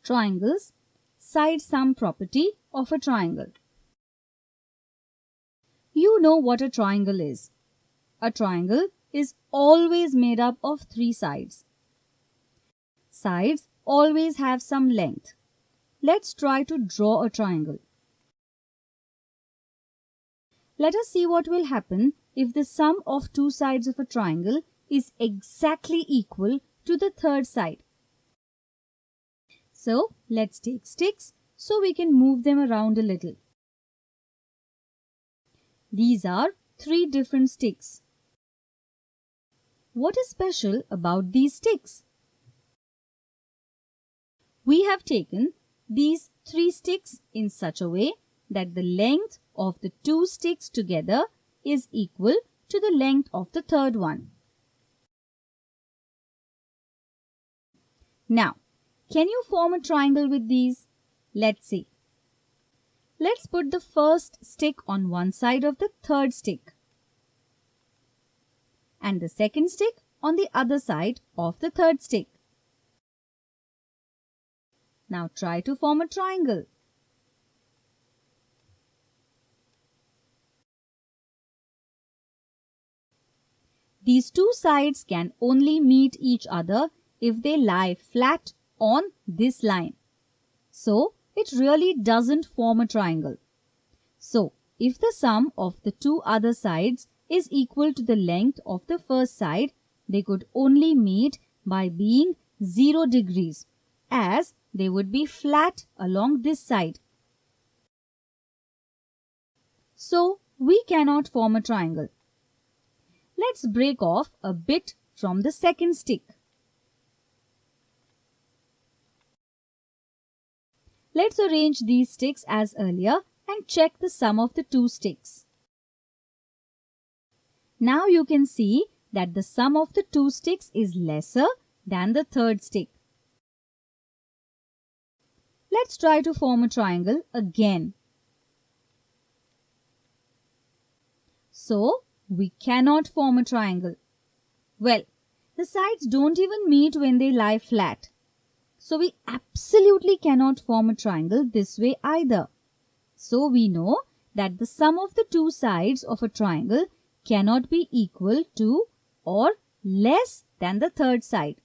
Triangles. Side sum property of a triangle. You know what a triangle is. A triangle is always made up of three sides. Sides always have some length. Let's try to draw a triangle. Let us see what will happen if the sum of two sides of a triangle is exactly equal to the third side. So, let's take sticks so we can move them around a little. These are three different sticks. What is special about these sticks? We have taken these three sticks in such a way that the length of the two sticks together is equal to the length of the third one. Now, can you form a triangle with these? Let's see. Let's put the first stick on one side of the third stick and the second stick on the other side of the third stick. Now try to form a triangle. These two sides can only meet each other if they lie flat on this line. So, it really doesn't form a triangle. So, if the sum of the two other sides is equal to the length of the first side, they could only meet by being 0 degrees, as they would be flat along this side. So, we cannot form a triangle. Let's break off a bit from the second stick. Let's arrange these sticks as earlier and check the sum of the two sticks. Now you can see that the sum of the two sticks is lesser than the third stick. Let's try to form a triangle again. So, we cannot form a triangle. Well, the sides don't even meet when they lie flat. So, we absolutely cannot form a triangle this way either. So, we know that the sum of the two sides of a triangle cannot be equal to or less than the third side.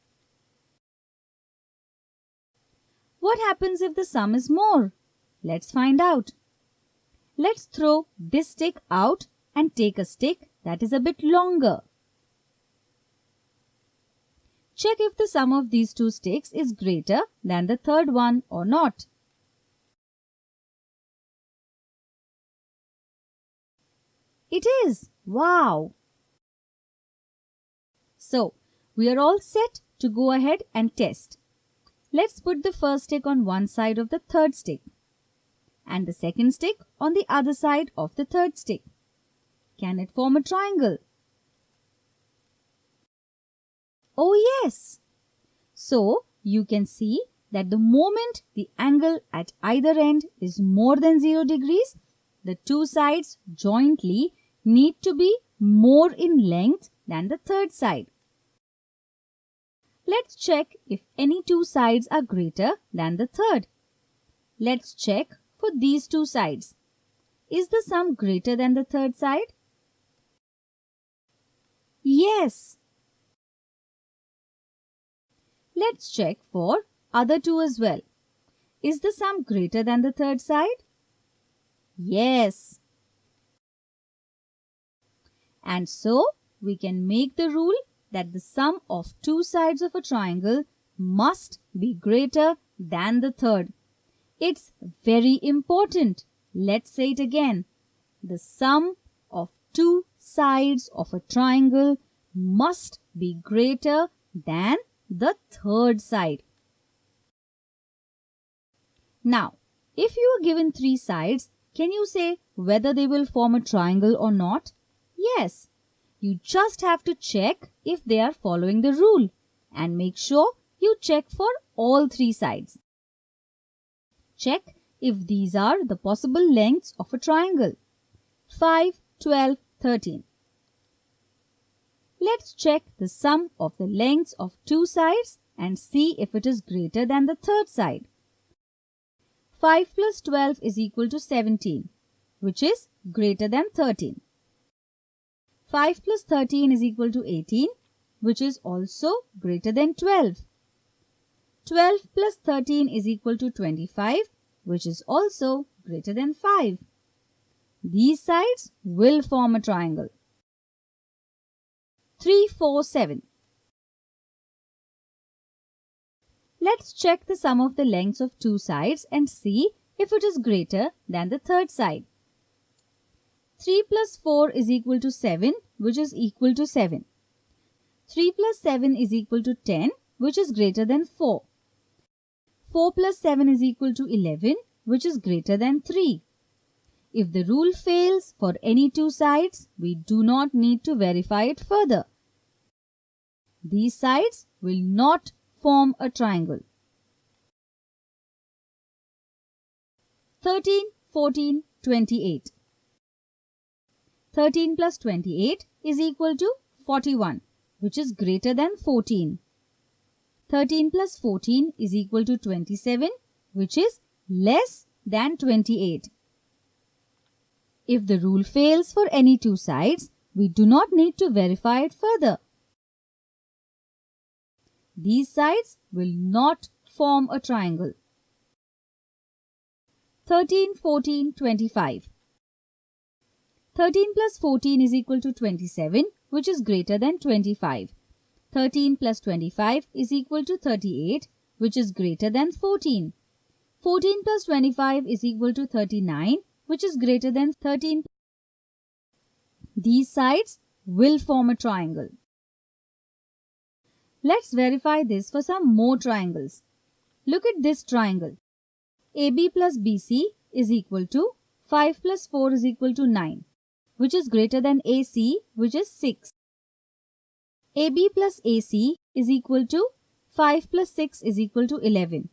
What happens if the sum is more? Let's find out. Let's throw this stick out and take a stick that is a bit longer. Check if the sum of these two sticks is greater than the third one or not. It is! Wow! So, we are all set to go ahead and test. Let's put the first stick on one side of the third stick and the second stick on the other side of the third stick. Can it form a triangle? Oh yes! So, you can see that the moment the angle at either end is more than 0 degrees, the two sides jointly need to be more in length than the third side. Let's check if any two sides are greater than the third. Let's check for these two sides. Is the sum greater than the third side? Yes! Let's check for other two as well. Is the sum greater than the third side? Yes! And so, we can make the rule that the sum of two sides of a triangle must be greater than the third. It's very important. Let's say it again. The sum of two sides of a triangle must be greater than the third side. Now, if you are given three sides, can you say whether they will form a triangle or not? Yes. You just have to check if they are following the rule and make sure you check for all three sides. Check if these are the possible lengths of a triangle. 5, 12, 13. Let's check the sum of the lengths of two sides and see if it is greater than the third side. 5 plus 12 is equal to 17, which is greater than 13. 5 plus 13 is equal to 18, which is also greater than 12. 12 plus 13 is equal to 25, which is also greater than 5. These sides will form a triangle. 3, 4, 7. Let's check the sum of the lengths of two sides and see if it is greater than the third side. 3 plus 4 is equal to 7, which is equal to 7. 3 plus 7 is equal to 10, which is greater than 4. 4 plus 7 is equal to 11, which is greater than 3. If the rule fails for any two sides, we do not need to verify it further. These sides will not form a triangle. 13, 14, 28. 13 plus 28 is equal to 41, which is greater than 14. 13 plus 14 is equal to 27, which is less than 28. If the rule fails for any two sides, we do not need to verify it further. These sides will not form a triangle. 13, 14, 25. 13 plus 14 is equal to 27, which is greater than 25. 13 plus 25 is equal to 38, which is greater than 14. 14 plus 25 is equal to 39, which is greater than 13. These sides will form a triangle. Let's verify this for some more triangles. Look at this triangle. AB plus BC is equal to 5 plus 4 is equal to 9, which is greater than AC, which is 6. AB plus AC is equal to 5 plus 6 is equal to 11,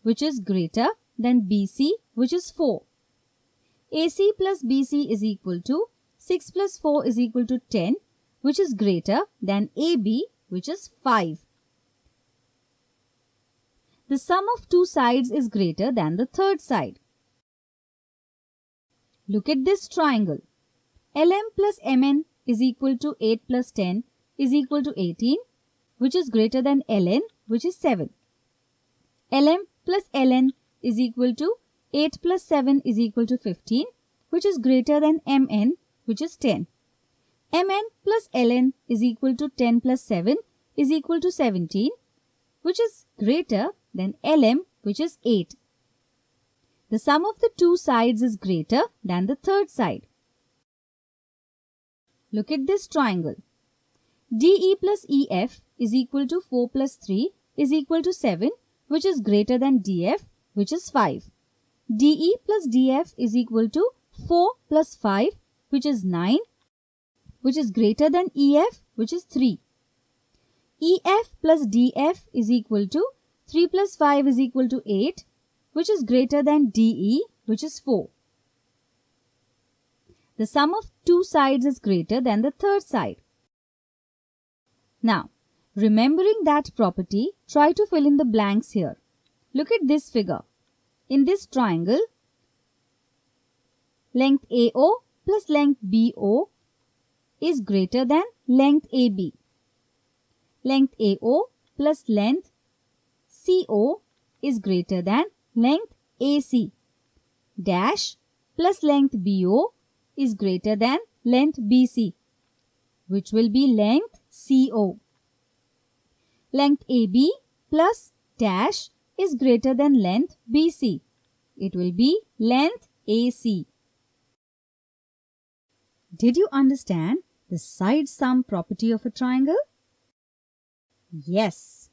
which is greater than BC, which is 4. AC plus BC is equal to 6 plus 4 is equal to 10, which is greater than AB, which is 5. The sum of two sides is greater than the third side. Look at this triangle. LM plus MN is equal to 8 plus 10 is equal to 18, which is greater than LN, which is 7. LM plus LN is equal to 8 plus 7 is equal to 15, which is greater than MN, which is 10. MN plus LN is equal to 10 plus 7 is equal to 17, which is greater than LM, which is 8. The sum of the two sides is greater than the third side. Look at this triangle. DE plus EF is equal to 4 plus 3 is equal to 7, which is greater than DF, which is 5. DE plus DF is equal to 4 plus 5, which is 9, which is greater than EF, which is 3. EF plus DF is equal to 3 plus 5 is equal to 8, which is greater than DE, which is 4. The sum of two sides is greater than the third side. Now, remembering that property, try to fill in the blanks here. Look at this figure. In this triangle, length AO plus length BO is greater than length AB. Length AO plus length CO is greater than length AC. Dash plus length BO is greater than length BC, which will be length CO. Length AB plus dash is greater than length BC. It will be length AC. Did you understand the side sum property of a triangle? Yes.